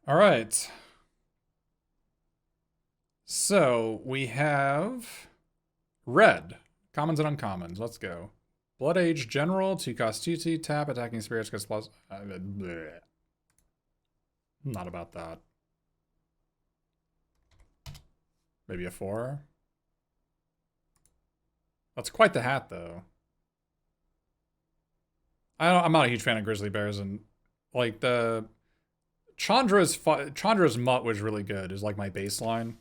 All right. So we have red. Commons and uncommons. Let's go. Blood Age General, 2 cost 2 tap, attacking spirits gets plus. Not about that. Maybe a 4. That's quite the hat, though. I'm not a huge fan of Grizzly Bears, and like the Chandra's Mutt was really good. Is like my baseline.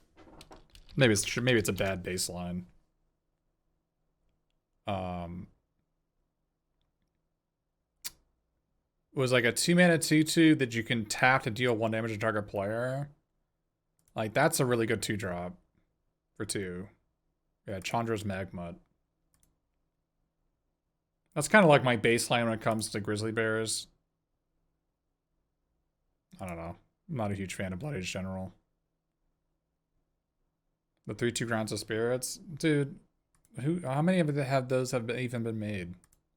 Maybe it's a bad baseline. Um, was like a 2-mana 2/2 that you can tap to deal 1 damage to target player. Like that's a really good 2-drop for 2. Yeah, Chandra's Magmut. That's kind of like my baseline when it comes to Grizzly Bears. I don't know. I'm not a huge fan of Blood Age General. The 3/2 Grounds of Spirits, dude. How many of it have those even been made?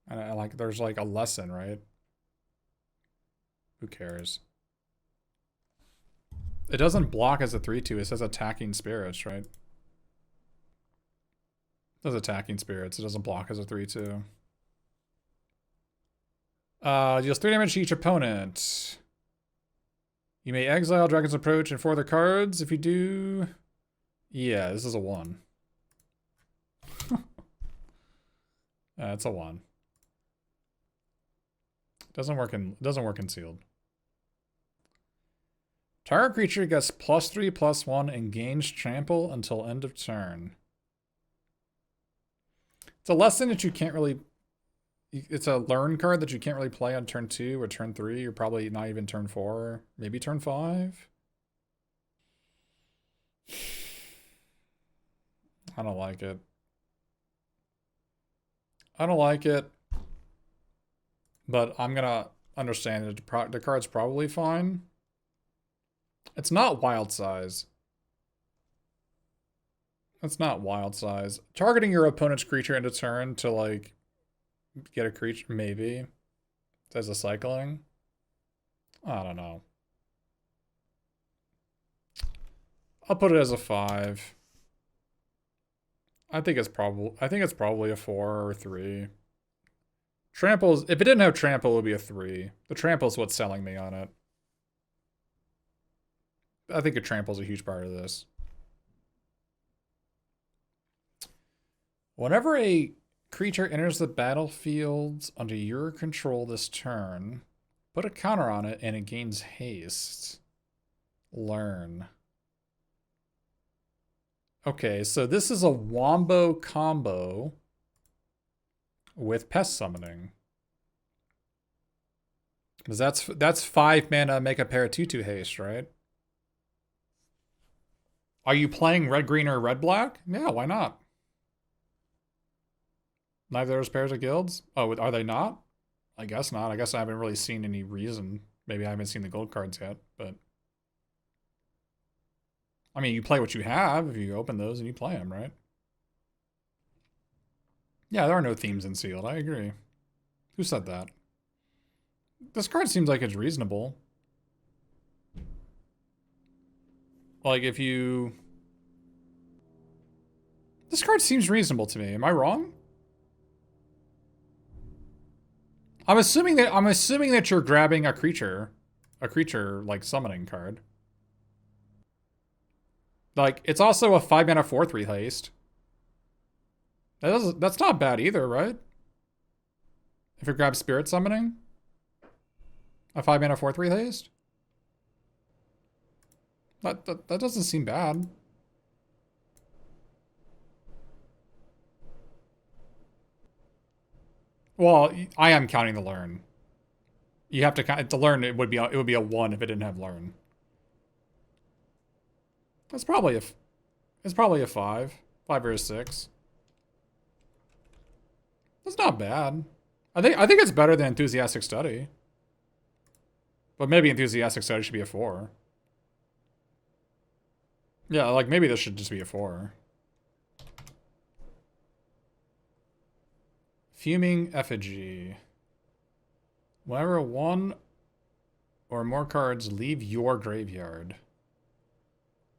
I like. There's like a lesson, right? Who cares? It doesn't block as a 3/2. It says attacking spirits, right? It says attacking spirits. It doesn't block as a 3/2. Deals 3 damage to each opponent. You may exile Dragon's Approach and 4 other cards. If you do, yeah, this is a 1. It's a 1. Doesn't work in sealed. Target creature gets +3/+1 and gains trample until end of turn. It's a lesson that you can't really. It's a learn card that you can't really play on turn 2 or turn 3, or probably not even turn 4, maybe turn 5. I don't like it. I don't like it, but I'm gonna understand that the card's probably fine. It's not wild size. It's not wild size. Targeting your opponent's creature into turn to like get a creature, maybe. As a cycling. I don't know. I'll put it as a 5. I think it's probably a 4 or 3. Tramples, if it didn't have trample, it would be a 3. The trample's what's selling me on it. I think a trample's a huge part of this. Whenever a creature enters the battlefield under your control this turn, put a counter on it and it gains haste. Learn. Okay, so this is a wombo combo with pest summoning. Because that's 5 mana, make a pair of 2/2 haste, right? Are you playing red green or red black? Yeah, why not? Neither of those pairs of guilds? Oh, are they not? I guess not. I guess I haven't really seen any reason. Maybe I haven't seen the gold cards yet, but I mean, you play what you have if you open those and you play them, right? Yeah, there are no themes in sealed. I agree. Who said that? This card seems like it's reasonable. Like if you, this card seems reasonable to me. Am I wrong? I'm assuming that you're grabbing a creature like summoning card. Like it's also a 5 mana 4/3 haste. That's not bad either, right? If you grab spirit summoning, a 5 mana 4/3 haste. That doesn't seem bad. Well, I am counting the learn. You have to count to learn. It would be a 1 if it didn't have learn. That's probably a it's probably a 5, 5 or a 6. That's not bad. I think it's better than enthusiastic study. But maybe enthusiastic study should be a 4. Yeah, like maybe this should just be a 4. Fuming Effigy. Whenever one or more cards leave your graveyard.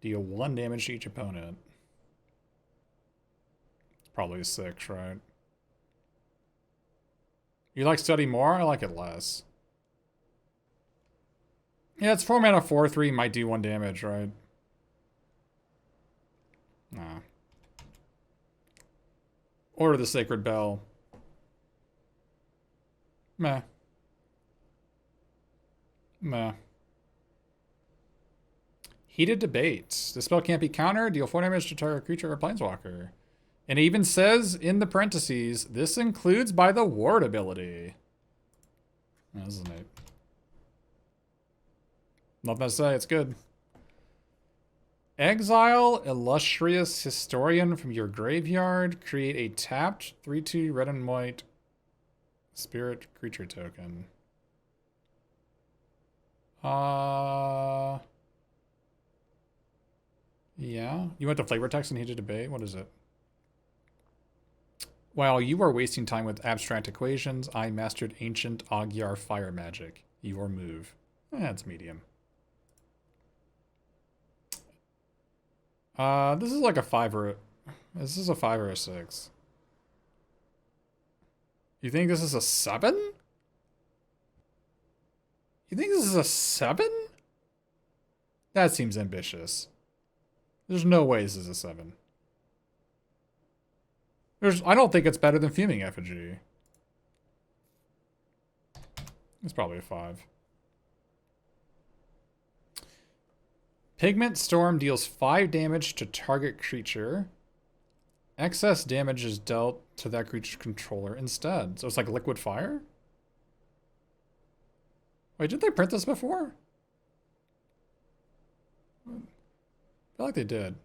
Deal 1 damage to each opponent. Probably 6, right? You like study more? I like it less. Yeah, it's 4 mana 4/3, might do 1 damage, right? Nah. Order the Sacred Bell. Meh. Meh. Heated Debate. The spell can't be countered. Deal 4 damage to target creature or planeswalker. And it even says in the parentheses, this includes by the ward ability. Oh, this is neat. Nothing to say, it's good. Exile Illustrious Historian from your graveyard. Create a tapped 3/2 red and white spirit creature token. Yeah. You went to flavor text and Heated Debate? What is it? While you are wasting time with abstract equations, I mastered ancient Agyar fire magic. Your move. That's medium. This is like a 5 or... This is a 5 or a 6. You think this is a 7? You think this is a 7? That seems ambitious. There's no way this is a 7. I don't think it's better than Fuming Effigy. It's probably a 5. Pigment Storm deals 5 damage to target creature. Excess damage is dealt to that creature's controller instead. So it's like Liquid Fire? Wait, did they print this before? I feel like they did.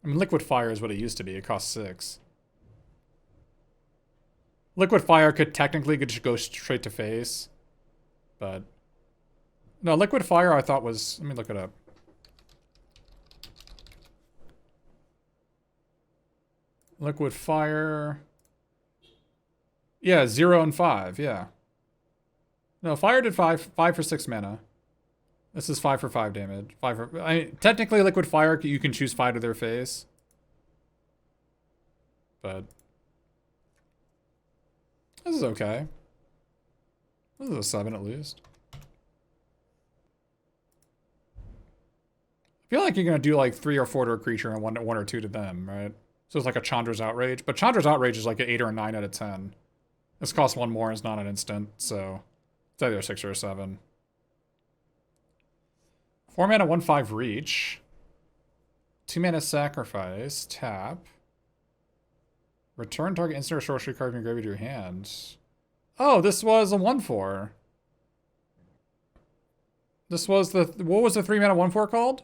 I mean, Liquid Fire is what it used to be. It cost 6. Liquid Fire could technically just go straight to face. But... No, Liquid Fire I thought was... Let me look it up. Liquid Fire... Yeah, 0 and 5, yeah. No, Fire did 5 for 6 mana. This is 5 for 5 damage. I mean, technically Liquid Fire, you can choose 5 to their face. But... This is okay. This is a 7 at least. I feel like you're going to do like 3 or 4 to a creature and 1 or 2 to them, right? So it's like a Chandra's Outrage. But Chandra's Outrage is like an 8 or a 9 out of 10. This costs 1 more and it's not an instant, so it's either a 6 or a 7. 4 mana, 1/5 reach. 2 mana sacrifice. Tap. Return target instant or sorcery card from your graveyard to your hand. Oh, this was a 1/4. This was the... What was the 3 mana 1/4 called?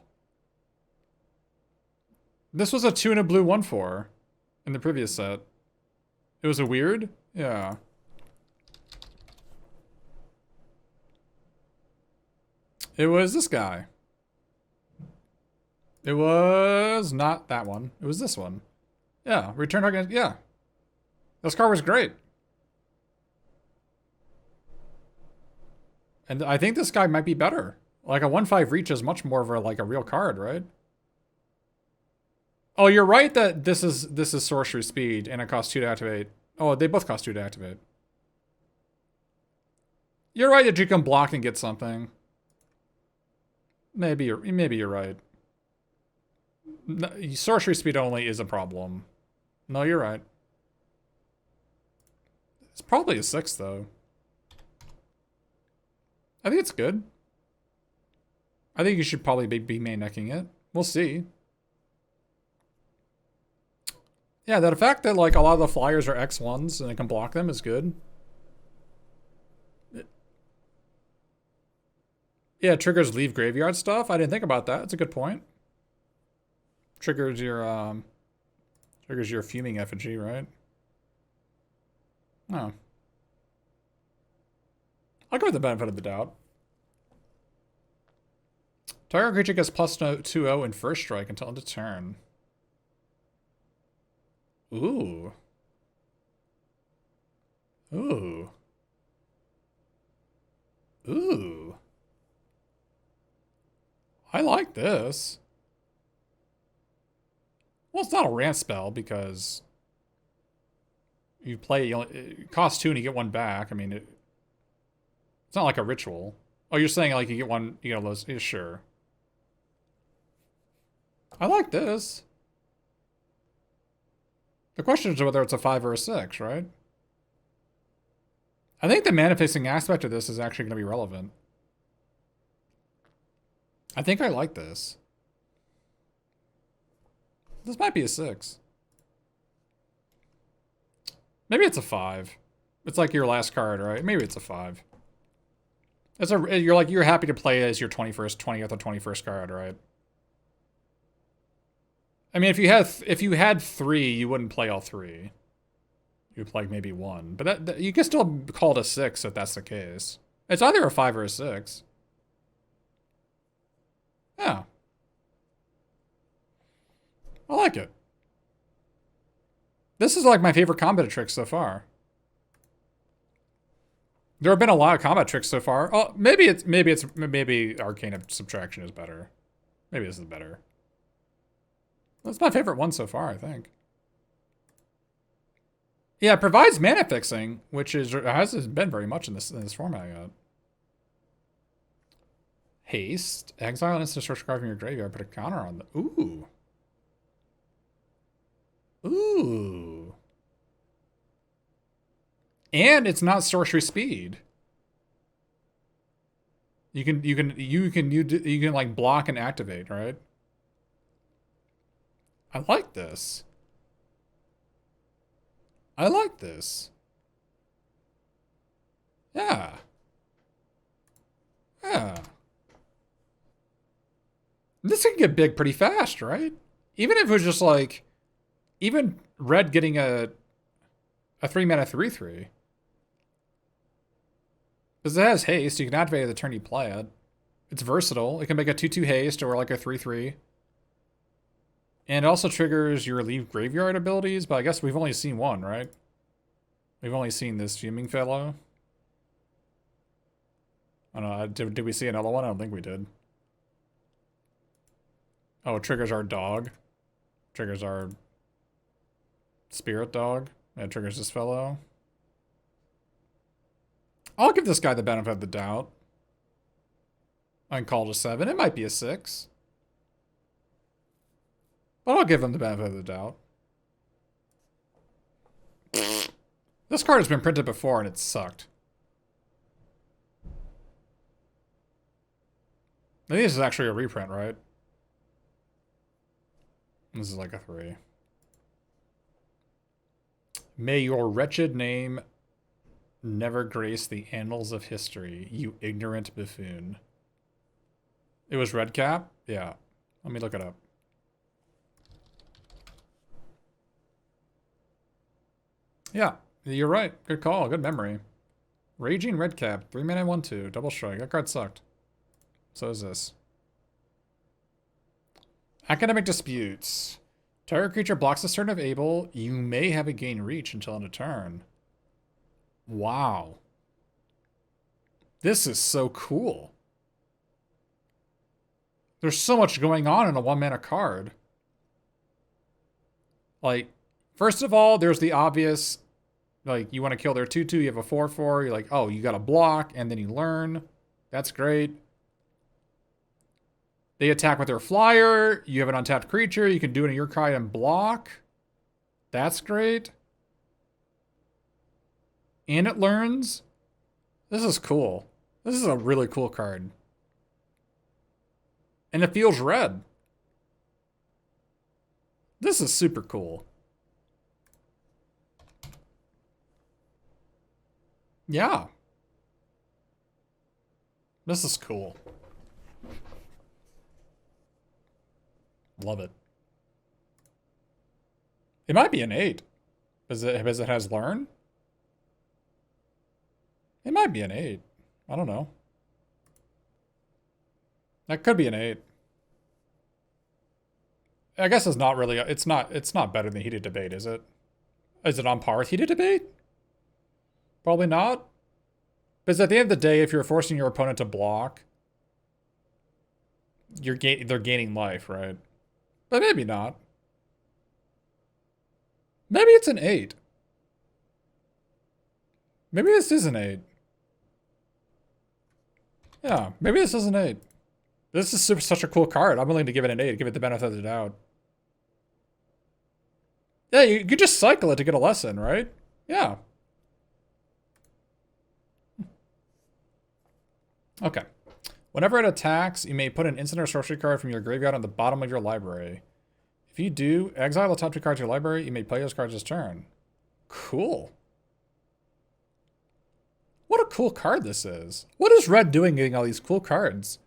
This was a 2 and a blue 1/4 in the previous set. It was a weird? Yeah. It was this guy. It was not that one. It was this one. Yeah, return target. Yeah. This card was great. And I think this guy might be better. Like a 1/5 reach is much more of a, like a real card, right? Oh, you're right that this is sorcery speed and it costs 2 to activate. Oh, they both cost 2 to activate. You're right that you can block and get something. Maybe you're right. No, sorcery speed only is a problem. No, you're right. It's probably a 6 though. I think it's good. I think you should probably be main necking it. We'll see. Yeah, the fact that like a lot of the flyers are X1s and it can block them is good. Yeah, triggers leave graveyard stuff. I didn't think about that. That's a good point. Triggers your Fuming Effigy, right? Oh. I'll go with the benefit of the doubt. Target creature gets plus 2/0 in first strike until end of turn. Ooh. Ooh. Ooh. I like this. Well, it's not a rant spell because you play, it costs 2 and you get 1 back. I mean, it's not like a ritual. Oh, you're saying like you get 1, you know, those, yeah, sure. I like this. The question is whether it's a 5 or a 6, right? I think the manifesting aspect of this is actually going to be relevant. I think I like this. This might be a 6. Maybe it's a 5. It's like your last card, right? Maybe it's a 5. It's a, you're happy to play as your 20th or 21st card, right? I mean, if you had 3, you wouldn't play all 3. You'd play maybe 1. But that you can still call it a 6 if that's the case. It's either a 5 or a 6. Yeah. I like it. This is like my favorite combat trick so far. There have been a lot of combat tricks so far. Oh, maybe Arcane of Subtraction is better. Maybe this is better. That's my favorite one so far, I think. Yeah, it provides mana fixing, which hasn't been very much in this format yet. Haste. Exile an instant source card from your graveyard. Put a counter on the... Ooh. Ooh. And it's not sorcery speed. You can like block and activate, right? I like this. I like this. Yeah. Yeah. This can get big pretty fast, right? Even if it was just like, even red getting a 3-mana 3/3. Because it has haste, you can activate it the turn you play it. It's versatile. It can make a 2/2 haste or like a 3/3. And it also triggers your leave graveyard abilities, but I guess we've only seen one, right? We've only seen this fuming fellow. I don't know, did we see another one? I don't think we did. Oh, it triggers our dog. Triggers our spirit dog. It triggers this fellow. I'll give this guy the benefit of the doubt. I can call it a 7. It might be a 6. But I'll give him the benefit of the doubt. This card has been printed before and it sucked. I think this is actually a reprint, right? This is like a 3. May your wretched name never grace the annals of history, you ignorant buffoon. It was red cap? Yeah. Let me look it up. Yeah, you're right. Good call. Good memory. Raging red cap. 3-mana 1/2. Double strike. That card sucked. So is this. Academic disputes. Target creature blocks the turn of Able. You may have a gain reach until end of turn. Wow. This is so cool. There's so much going on in a 1-mana card. Like, first of all, there's the obvious, like, you want to kill their 2/2, you have a 4/4, you're like, oh, you got to block, and then you learn. That's great. They attack with their flyer, you have an untapped creature, you can do it in your card and block. That's great. And it learns. This is cool. This is a really cool card. And it feels red. This is super cool. Yeah. This is cool. Love it. It might be an 8. Because it has learn. It might be an 8. I don't know. That could be an 8. I guess it's not really, it's not better than Heated Debate, is it? Is it on par with Heated Debate? Probably not. Because at the end of the day, if you're forcing your opponent to block, they're gaining life, right? But maybe not. Maybe it's an 8. Maybe this is an 8. Yeah, maybe this is an 8. This is such a cool card. I'm willing to give it an 8, give it the benefit of the doubt. Yeah, you could just cycle it to get a lesson, right? Yeah. Okay. Whenever it attacks, you may put an instant or sorcery card from your graveyard on the bottom of your library. If you do, exile the top 2 cards of your library. You may play those cards this turn. Cool. What a cool card this is. What is Red doing getting all these cool cards?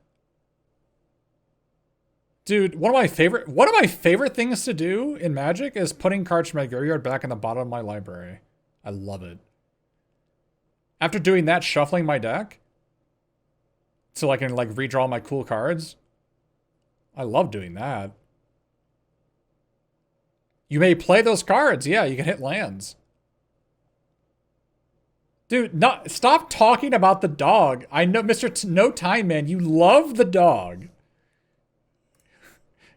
Dude, one of my favorite things to do in Magic is putting cards from my graveyard back in the bottom of my library. I love it. After doing that, shuffling my deck so I can like redraw my cool cards. I love doing that. You may play those cards. Yeah, you can hit lands. Dude, stop talking about the dog. I know, Mr. No Time Man, you love the dog.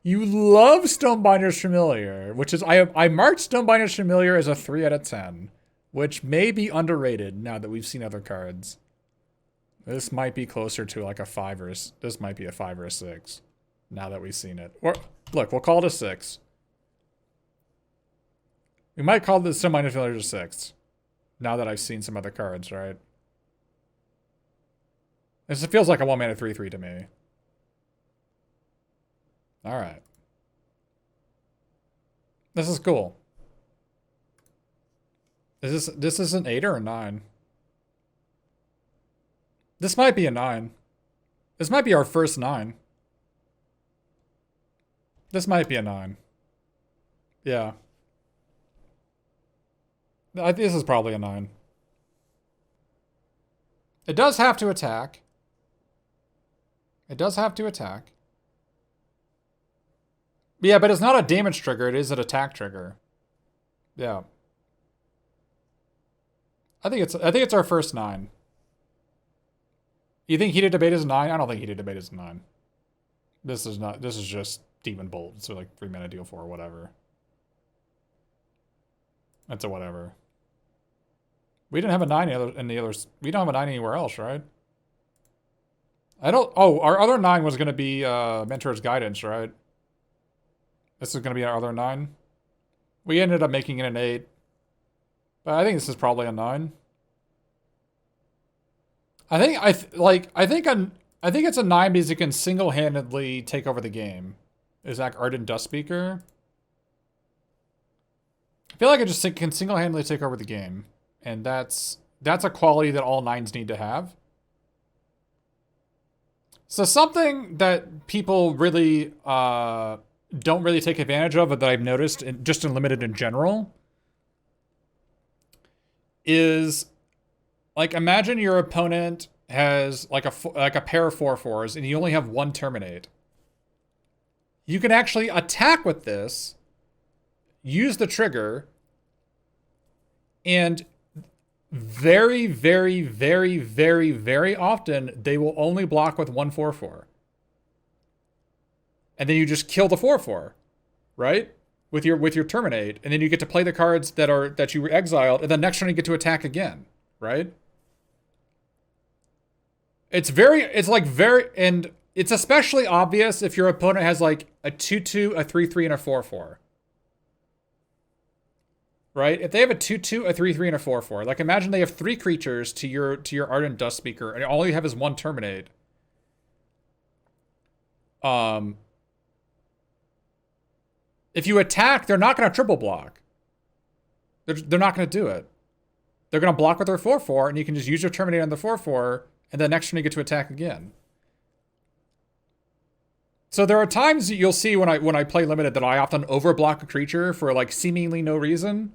You love Stonebinder's Familiar, which is, I marked Stonebinder's Familiar as a 3 out of 10, which may be underrated now that we've seen other cards. This might be closer to like a 5 or, this might be a 5 or a 6, now that we've seen it. Or, look, we'll call it a 6. We might call this Stonebinder's Familiar a 6. Now that I've seen some other cards, right? This feels like a 1-mana 3/3 to me. Alright. This is cool. This is an 8 or a 9? This might be a 9. This might be our first 9. This might be a 9. Yeah. This is probably a 9. It does have to attack. It does have to attack. Yeah, but it's not a damage trigger. It is an attack trigger. Yeah. I think it's our first 9. You think Heated Debate is 9? I don't think Heated Debate is 9. This is not. This is just Demon Bolt. So like 3-mana deal 4 or whatever. That's a whatever. We didn't have a 9 in the others. We don't have a 9 anywhere else, right? I don't. Oh, our other 9 was going to be Mentor's Guidance, right? This is going to be our other 9. We ended up making it an 8. But I think this is probably a 9. I think it's a 9 because it can single-handedly take over the game. Is that Ardent Dustspeaker? I feel like it just can single-handedly take over the game. And that's a quality that all 9s need to have. So something that people really don't really take advantage of, but that I've noticed just in Limited in general, is like, imagine your opponent has like a pair of 4/4s and you only have 1 Terminate. You can actually attack with this, use the trigger, and very, very, very, very, very often they will only block with 1 4/4. And then you just kill the 4/4, right? With your Terminate, and then you get to play the cards that you exiled, and then next turn you get to attack again, right? And it's especially obvious if your opponent has like a 2/2, a 3/3, and a 4/4. Right? If they have a 2/2, a 3/3, and a 4/4, like imagine they have 3 creatures to your Ardent Dustspeaker, and all you have is 1 Terminate. If you attack, they're not going to triple block. They're not going to do it. They're going to block with their 4/4, and you can just use your Terminate on the 4/4, and then next turn you get to attack again. So there are times you'll see when I play Limited that I often overblock a creature for like seemingly no reason.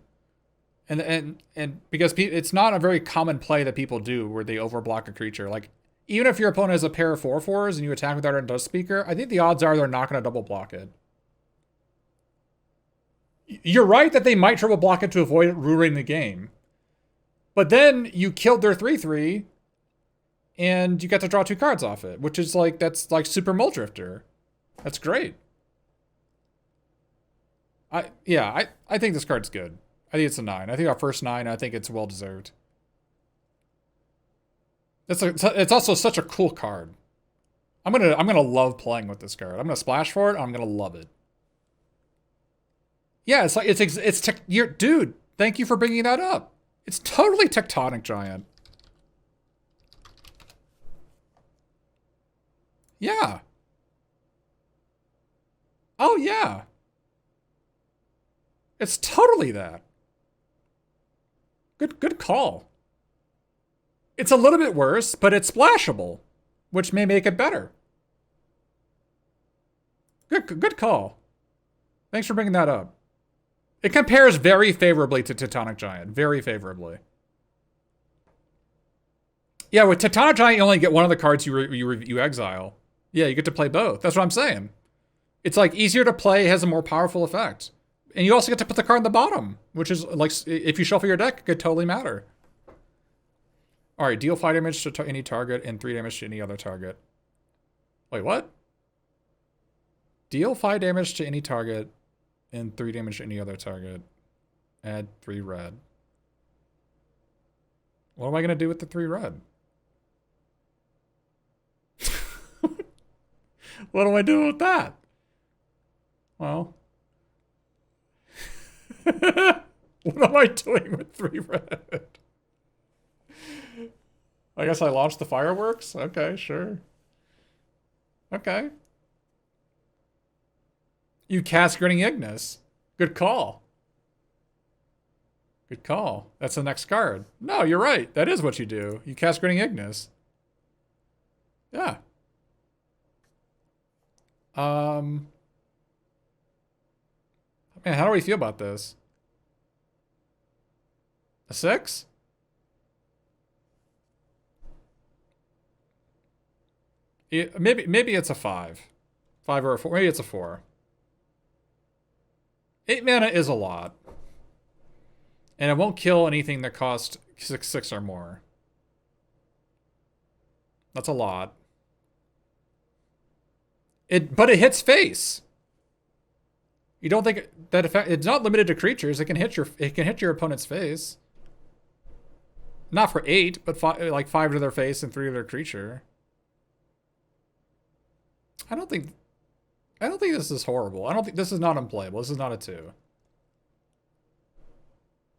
And because it's not a very common play that people do where they overblock a creature. Like, even if your opponent has a pair of 4/4s and you attack with Ardent Dustspeaker, I think the odds are they're not going to double block it. You're right that they might triple block it to avoid it ruining the game. But then you killed their 3/3, and you get to draw 2 cards off it, which is like, that's like Super Muldrifter. That's great. I think this card's good. I think it's a 9. I think our first 9, I think it's well deserved. It's also such a cool card. I'm gonna love playing with this card. I'm gonna splash for it. I'm gonna love it. Yeah, it's like dude. Thank you for bringing that up. It's totally Tectonic Giant. Yeah. Oh yeah. It's totally that. Good call. It's a little bit worse, but it's splashable, which may make it better. Good call. Thanks for bringing that up. It compares very favorably to Tectonic Giant. Very favorably. Yeah, with Tectonic Giant, you only get one of the cards you exile. Yeah, you get to play both. That's what I'm saying. It's like easier to play, has a more powerful effect. And you also get to put the card in the bottom, which is like, if you shuffle your deck, it could totally matter. All right, deal 5 damage to any target and 3 damage to any other target. Wait, what? Deal 5 damage to any target and 3 damage to any other target. Add 3 red. What am I going to do with the 3 red? What do I do with that? Well. What am I doing with 3 red? I guess I launched the fireworks? Okay, sure. Okay. You cast Grinning Ignis. Good call. Good call. That's the next card. No, you're right. That is what you do. You cast Grinning Ignis. Yeah. Man, how do we feel about this? A 6? Maybe it's a 5. 5 or a 4. Maybe it's a 4. 8 mana is a lot. And it won't kill anything that costs 6 or more. That's a lot. But it hits face. You don't think that effect? It's not limited to creatures. It can hit your opponent's face. Not for 8, but 5 to their face and 3 to their creature. I don't think this is horrible. I don't think this is not unplayable. This is not a 2.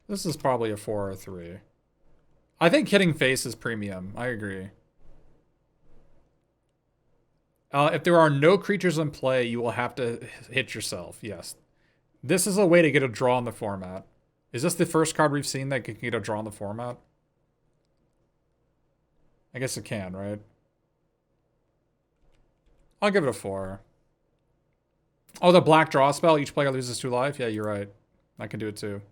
This is probably a 4 or a 3. I think hitting face is premium. I agree. If there are no creatures in play, you will have to hit yourself. Yes. This is a way to get a draw in the format. Is this the first card we've seen that can get a draw in the format? I guess it can, right? I'll give it a 4. Oh, the black draw spell. Each player loses 2 life. Yeah, you're right. I can do it too.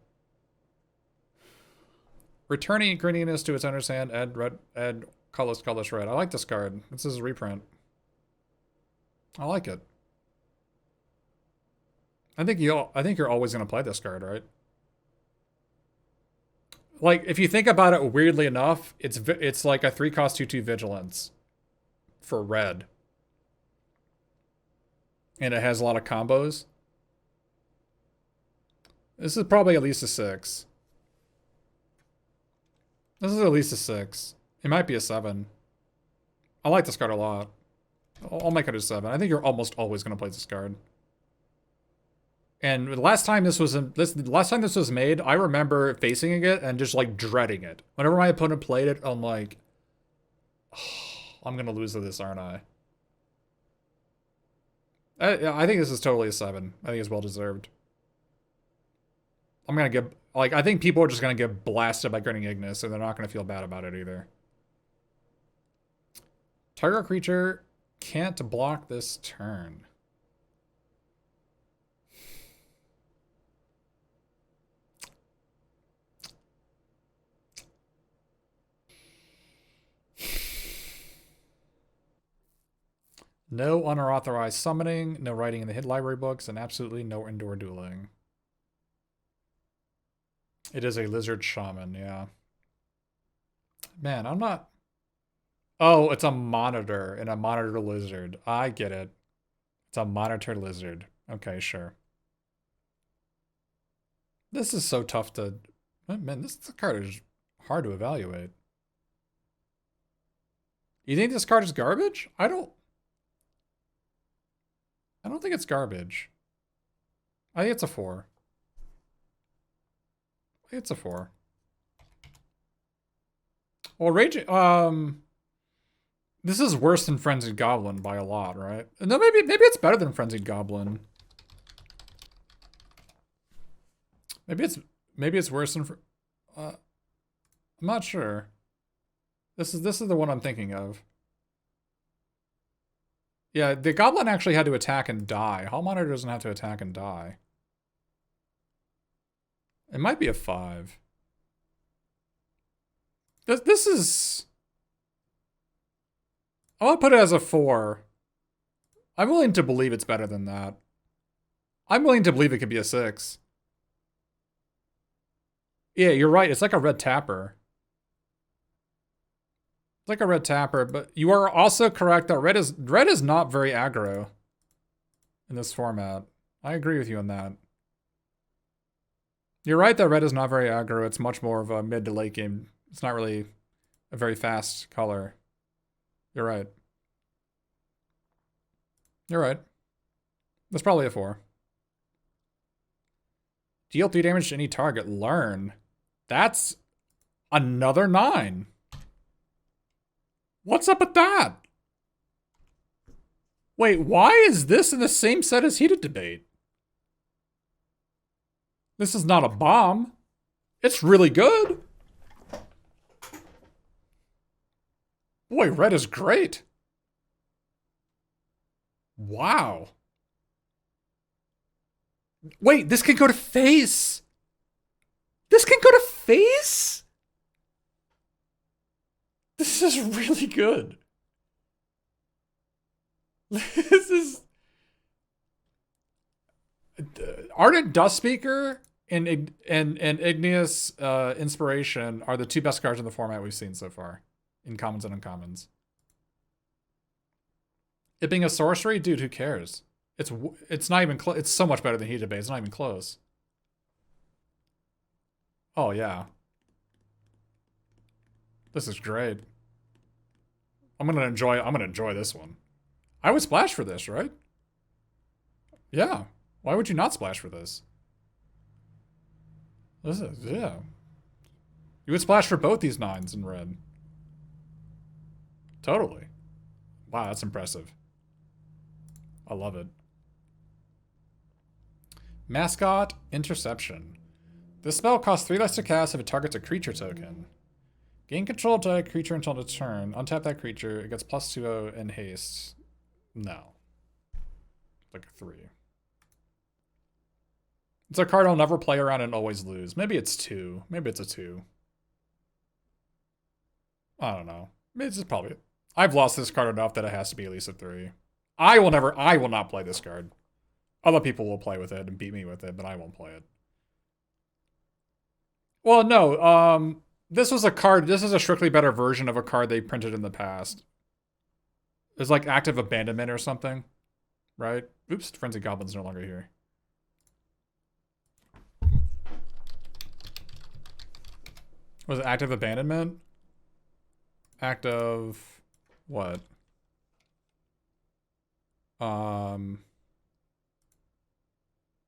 Returning Grinniness to its owner's hand. Add colorless red. I like this card. This is a reprint. I like it. I think you're always gonna play this card, right? Like, if you think about it weirdly enough, it's like a 3-cost 2/2 vigilance for red. And it has a lot of combos. This is probably at least a 6. This is at least a 6. It might be a 7. I like this card a lot. I'll make it a 7. I think you're almost always going to play this card. And the last time this was made, I remember facing it and just like dreading it. Whenever my opponent played it, I'm like, oh, I'm going to lose to this, aren't I? I think this is totally a 7. I think it's well deserved. I'm going to get, like, I think people are just going to get blasted by Grinning Ignis, and they're not going to feel bad about it either. Target creature can't block this turn. No unauthorized summoning, no writing in the hit library books, and absolutely no indoor dueling. It is a lizard shaman, yeah. Man, I'm not Oh, it's a monitor and a monitor lizard. I get it. It's a monitor lizard. Okay, sure. This is so tough to... Oh, man, this card is hard to evaluate. You think this card is garbage? I don't think it's garbage. I think it's a 4. I think it's a 4. Well, this is worse than Frenzied Goblin by a lot, right? No, maybe it's better than Frenzied Goblin. Maybe it's worse than I'm not sure. This is the one I'm thinking of. Yeah, the Goblin actually had to attack and die. Hall Monitor doesn't have to attack and die. It might be a 5. This is... I'll put it as a 4. I'm willing to believe it's better than that. I'm willing to believe it could be a 6. Yeah, you're right. It's like a red tapper. It's like a red tapper, but you are also correct that red is not very aggro in this format. I agree with you on that. You're right that red is not very aggro. It's much more of a mid to late game. It's not really a very fast color. You're right. You're right. That's probably a 4. Deal 3 damage to any target. Learn. That's another 9. What's up with that? Wait, why is this in the same set as Heated Debate? This is not a bomb. It's really good. Boy, red is great. Wow. Wait, this can go to face. This can go to face? This is really good. This is... Ardent Dust Speaker and Igneous Inspiration are the 2 best cards in the format we've seen so far. In commons and uncommons. It being a sorcery? Dude, who cares? It's not even close. It's so much better than Heated Debate. It's not even close. Oh, yeah. This is great. I'm gonna enjoy this one. I would splash for this, right? Yeah. Why would you not splash for this? This is, yeah. You would splash for both these 9s in red. Totally. Wow, that's impressive. I love it. Mascot Interception. This spell costs 3 less to cast if it targets a creature token. Gain control of that creature until its turn. Untap that creature. It gets +2 in haste. No. Like a 3. It's a card I'll never play around and always lose. Maybe it's 2. Maybe it's a 2. I don't know. It's just probably... I've lost this card enough that it has to be at least a 3. I will not play this card. Other people will play with it and beat me with it, but I won't play it. Well, no, this was a card, this is a strictly better version of a card they printed in the past. It's like Active Abandonment or something, right? Oops, Frenzied Goblin's no longer here. Was it Active Abandonment? Active... what?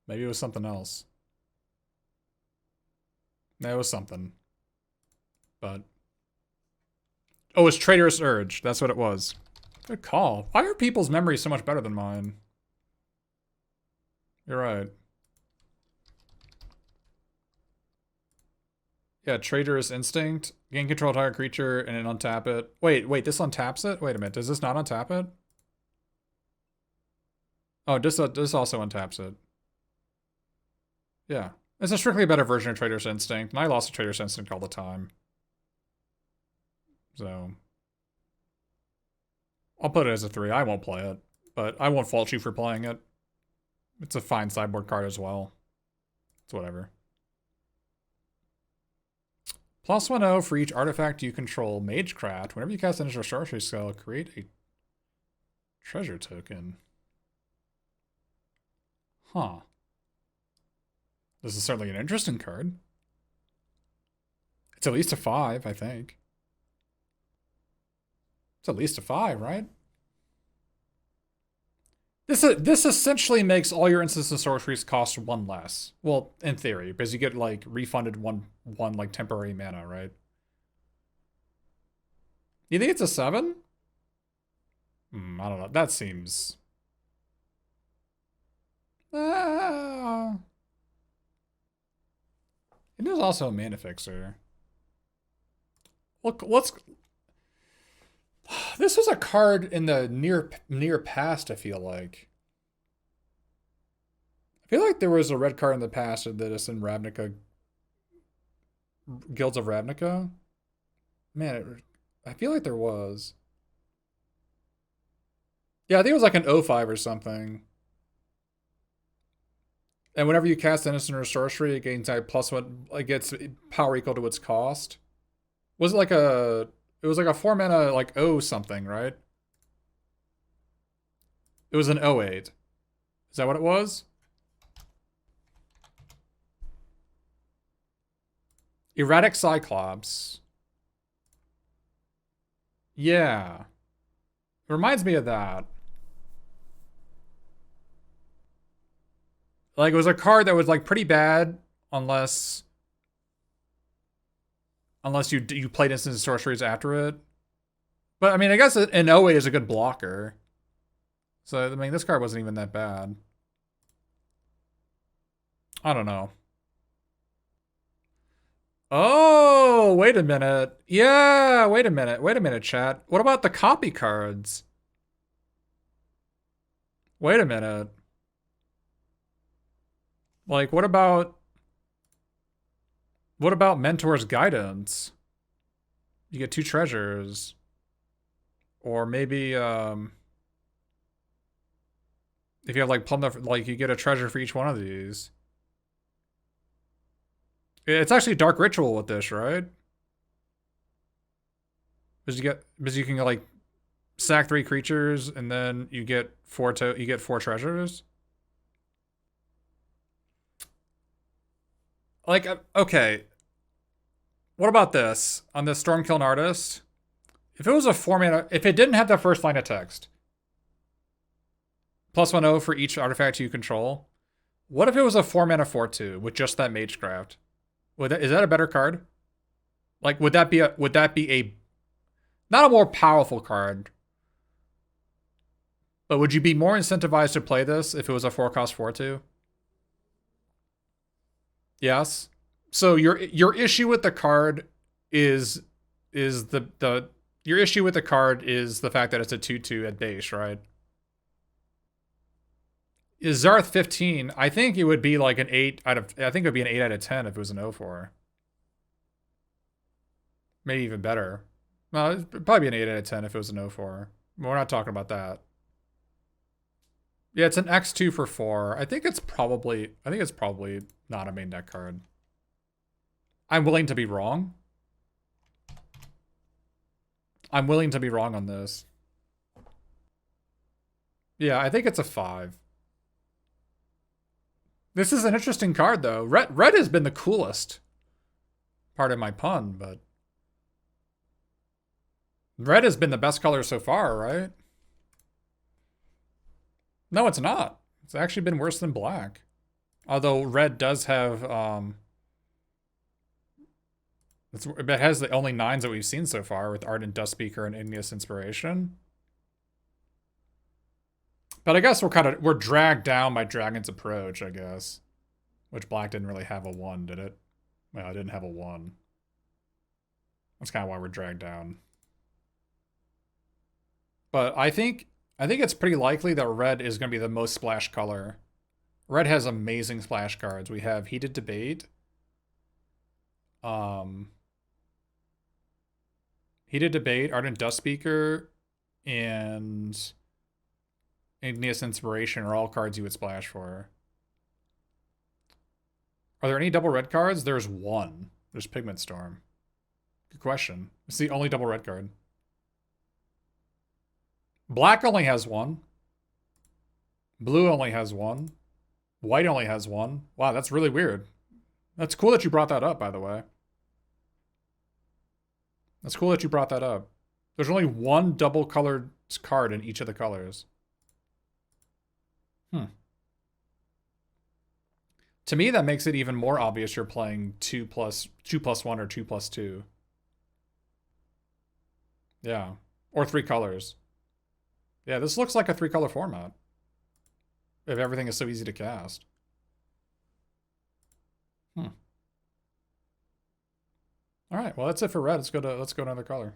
Maybe it was something else. No, it was something. But... oh, it's Traitorous Urge. That's what it was. Good call. Why are people's memories so much better than mine? You're right. Yeah, Traitorous Instinct. Gain control of target creature and then untap it. Wait, this untaps it? Wait a minute, does this not untap it? Oh, this also untaps it. Yeah. It's a strictly better version of Traitorous Instinct, and I lost to Traitorous Instinct all the time. So... I'll put it as a 3. I won't play it, but I won't fault you for playing it. It's a fine sideboard card as well. It's whatever. +1/0 for each artifact you control. Magecraft. Whenever you cast an initial sorcery spell, create a treasure token. Huh. This is certainly an interesting card. It's at least a 5, I think. It's at least a 5, right? This essentially makes all your instants and sorceries cost 1 less. Well, in theory, because you get like refunded one like temporary mana, right? You think it's a 7? I don't know. That seems. It is also a mana fixer. Look, let's. This was a card in the near past, I feel like. I feel like there was a red card in the past that is in Ravnica. Guilds of Ravnica? Man, I feel like there was. Yeah, I think it was like an 05 or something. And whenever you cast an instant or sorcery, it gains like +1. It gets power equal to its cost. Was it like a? It was like a 4 mana like O something, right? It was an 08. Is that what it was? Erratic Cyclops. Yeah. It reminds me of that. Like, it was a card that was like pretty bad unless you played instant sorceries after it. But I mean, I guess an 08 is a good blocker. So I mean, this card wasn't even that bad. I don't know. Oh, wait a minute. Yeah, wait a minute. Wait a minute, chat. What about the copy cards? Wait a minute. Like, what about Mentor's Guidance? You get 2 treasures. Or maybe, if you have like Plum, like you get a treasure for each one of these. It's actually Dark Ritual with this, right? Because you can like sack 3 creatures and then you get 4 treasures. Like, okay. What about this? On the Stormkiln Artist? If it was a 4 mana, if it didn't have the first line of text, +1/0 for each artifact you control. What if it was a 4 mana 4/2 with just that Magecraft? Is that a better card? Like, would that be a not a more powerful card, but would you be more incentivized to play this if it was a 4-cost 4/2? Yes. So your issue with the card is your issue with the card is the fact that it's a 2/2 at base, right? Is Zarth 15? I think it would be like an 8 out of. I think it would be an 8 out of 10 if it was an 04. Maybe even better. No, it'd probably be an 8 out of 10 if it was an 04. We're not talking about that. Yeah, it's an X2 for 4. I think it's probably not a main deck card. I'm willing to be wrong. I'm willing to be wrong on this. Yeah, I think it's a 5. This is an interesting card, though. Red has been the coolest. Pardon my pun, but red has been the best color so far, right? No, it's not. It's actually been worse than black. Although red does have it has the only 9s that we've seen so far with Ardent Dustspeaker and Igneous Inspiration. But I guess we're dragged down by Dragon's Approach, I guess. Which black didn't really have a 1, did it? Well, it didn't have a 1. That's kind of why we're dragged down. But I think it's pretty likely that red is going to be the most splash color. Red has amazing splash cards. We have Heated Debate. Heated Debate, Ardent Dustspeaker, and Igneous Inspiration are all cards you would splash for. Are there any double red cards? There's one. There's Pigment Storm. Good question. It's the only double red card. Black only has one. Blue only has one. White only has one. Wow, that's really weird. That's cool that you brought that up, by the way. That's cool that you brought that up. There's only one double colored card in each of the colors. To me, that makes it even more obvious you're playing 2+1 or 2+2. Yeah. Or 3 colors. Yeah, this looks like a 3-color format. If everything is so easy to cast. Alright, well that's it for red. Let's go to another color.